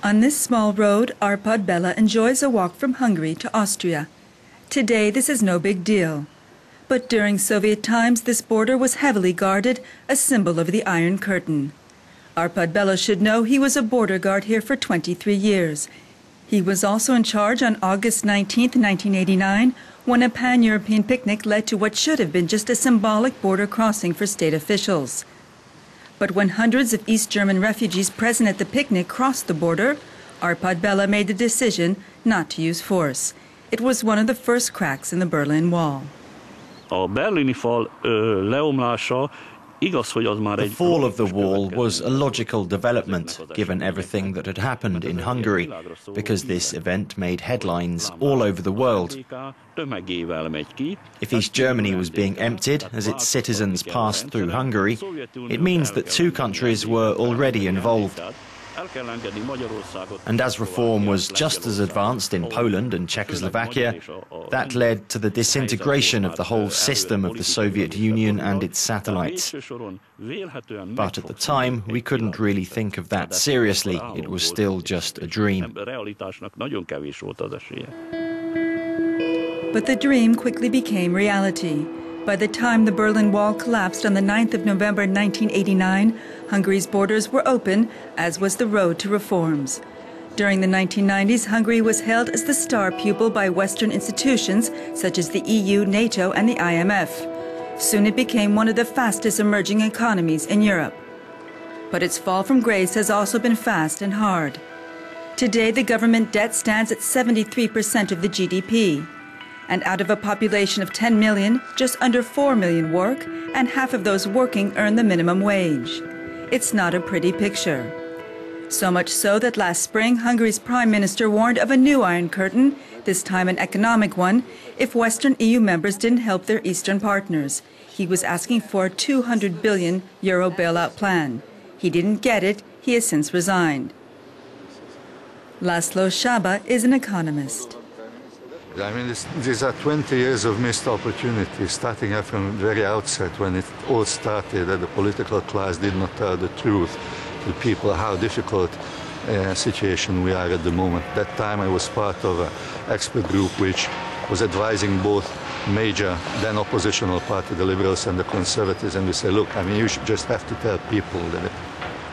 On this small road, Arpad Bella enjoys a walk from Hungary to Austria. Today, this is no big deal. But during Soviet times, this border was heavily guarded, a symbol of the Iron Curtain. Arpad Bella should know he was a border guard here for 23 years. He was also in charge on August 19, 1989, when a pan-European picnic led to what should have been just a symbolic border crossing for state officials. But when hundreds of East German refugees present at the picnic crossed the border, Arpad Bella made the decision not to use force. It was one of the first cracks in the Berlin Wall. The fall of the wall was a logical development, given everything that had happened in Hungary, because this event made headlines all over the world. If East Germany was being emptied as its citizens passed through Hungary, it means that two countries were already involved. And as reform was just as advanced in Poland and Czechoslovakia, that led to the disintegration of the whole system of the Soviet Union and its satellites. But at the time, we couldn't really think of that seriously. It was still just a dream. But the dream quickly became reality. By the time the Berlin Wall collapsed on the 9th of November 1989, Hungary's borders were open, as was the road to reforms. During the 1990s, Hungary was hailed as the star pupil by Western institutions such as the EU, NATO, and the IMF. Soon it became one of the fastest emerging economies in Europe. But its fall from grace has also been fast and hard. Today, the government debt stands at 73% of the GDP. And out of a population of 10 million, just under 4 million work, and half of those working earn the minimum wage. It's not a pretty picture. So much so that last spring, Hungary's Prime Minister warned of a new Iron Curtain, this time an economic one, if Western EU members didn't help their Eastern partners. He was asking for a €200 billion bailout plan. He didn't get it. He has since resigned. Laszlo Saba is an economist. I mean, these are 20 years of missed opportunities, starting from the very outset when it all started, that the political class did not tell the truth to people how difficult situation we are at the moment. That time I was part of an expert group which was advising both major then oppositional party, the Liberals and the Conservatives, and we say, look, I mean, you should just have to tell people that the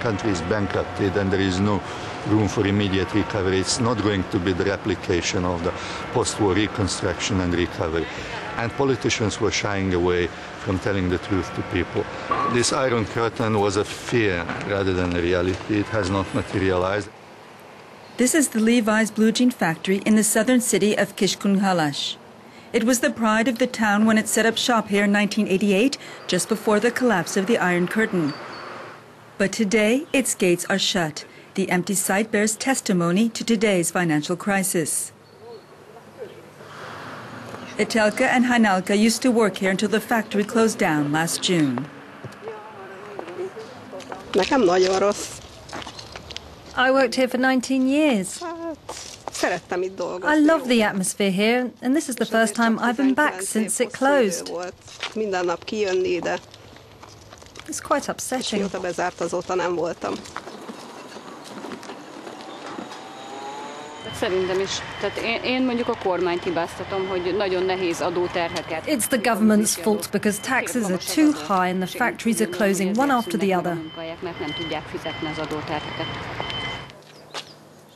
country is bankrupted and there is no room for immediate recovery. It's not going to be the replication of the post-war reconstruction and recovery. And politicians were shying away from telling the truth to people. This Iron Curtain was a fear rather than a reality. It has not materialized. This is the Levi's blue jean factory in the southern city of Kiskunhalas. It was the pride of the town when it set up shop here in 1988, just before the collapse of the Iron Curtain. But today, its gates are shut. The empty site bears testimony to today's financial crisis. Etelka and Hajnalka used to work here until the factory closed down last June. I worked here for 19 years. I love the atmosphere here, and this is the first time I've been back since it closed. It's quite upsetting. It's the government's fault because taxes are too high and the factories are closing one after the other.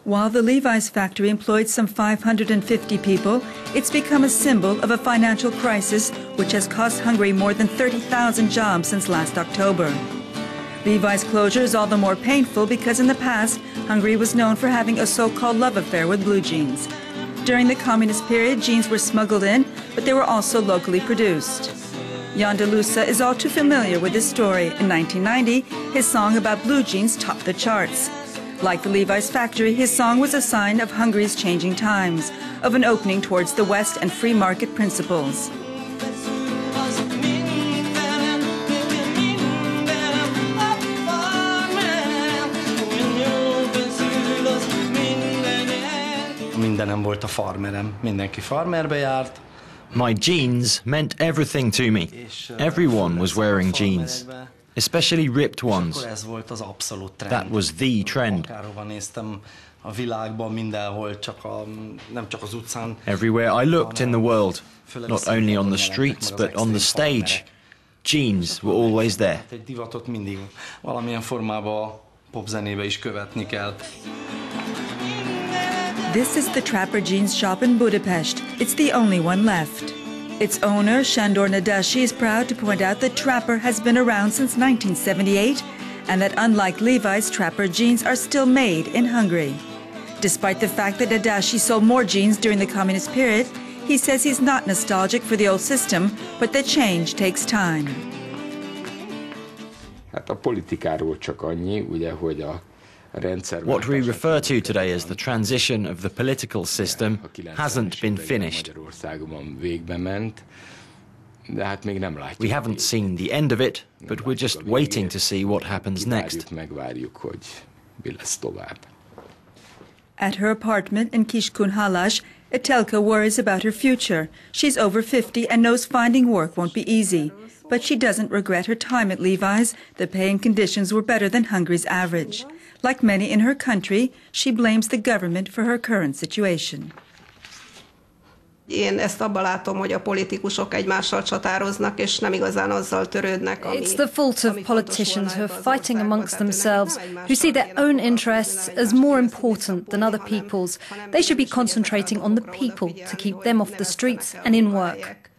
While the Levi's factory employed some 550 people, it's become a symbol of a financial crisis which has cost Hungary more than 30,000 jobs since last October. Levi's closure is all the more painful because in the past, Hungary was known for having a so-called love affair with blue jeans. During the communist period, jeans were smuggled in, but they were also locally produced. Jan de Lusa is all too familiar with this story. In 1990, his song about blue jeans topped the charts. Like the Levi's factory, his song was a sign of Hungary's changing times, of an opening towards the West and free market principles. Mindenem volt a farmerem, mindenki farmerbe járt. My jeans meant everything to me. Everyone was wearing jeans, especially ripped ones. That was the trend. Everywhere I looked in the world, not only on the streets but on the stage, jeans were always there. This is the Trapper Jeans shop in Budapest. It's the only one left. Its owner, Sándor Nadashi, is proud to point out that Trapper has been around since 1978 and that unlike Levi's, Trapper jeans are still made in Hungary. Despite the fact that Nadashi sold more jeans during the communist period, he says he's not nostalgic for the old system, but that change takes time. What we refer to today as the transition of the political system hasn't been finished. We haven't seen the end of it, but we're just waiting to see what happens next. At her apartment in Kiskunhalas, Etelka worries about her future. She's over 50 and knows finding work won't be easy. But she doesn't regret her time at Levi's. The pay and conditions were better than Hungary's average. Like many in her country, she blames the government for her current situation. Én ezt abban látom, hogy a politikusok egymással csatároznak, és nem igazán azzal törődnek, ami... It's the fault of politicians who are fighting amongst themselves, who see their own interests as more important than other people's. They should be concentrating on the people to keep them off the streets and in work.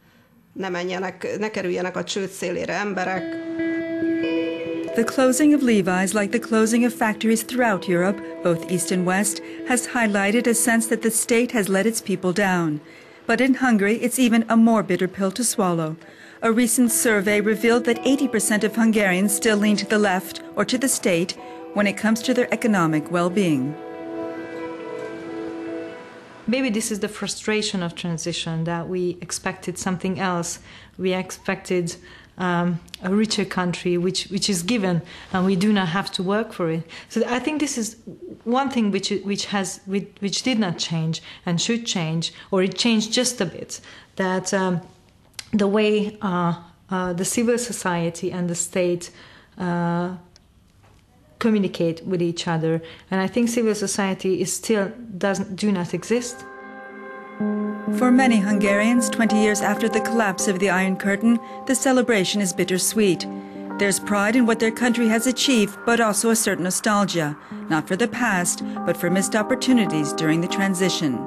Ne kerüljenek a csőd szélére emberek. The closing of Levi's, like the closing of factories throughout Europe, both East and West, has highlighted a sense that the state has let its people down. But in Hungary, it's even a more bitter pill to swallow. A recent survey revealed that 80% of Hungarians still lean to the left or to the state when it comes to their economic well-being. Maybe this is the frustration of transition, that we expected something else. We expected a richer country, which is given, and we do not have to work for it. So I think this is one thing which did not change and should change, or it changed just a bit. That the way the civil society and the state communicate with each other, and I think civil society is still do not exist. For many Hungarians, 20 years after the collapse of the Iron Curtain, the celebration is bittersweet. There's pride in what their country has achieved, but also a certain nostalgia, not for the past, but for missed opportunities during the transition.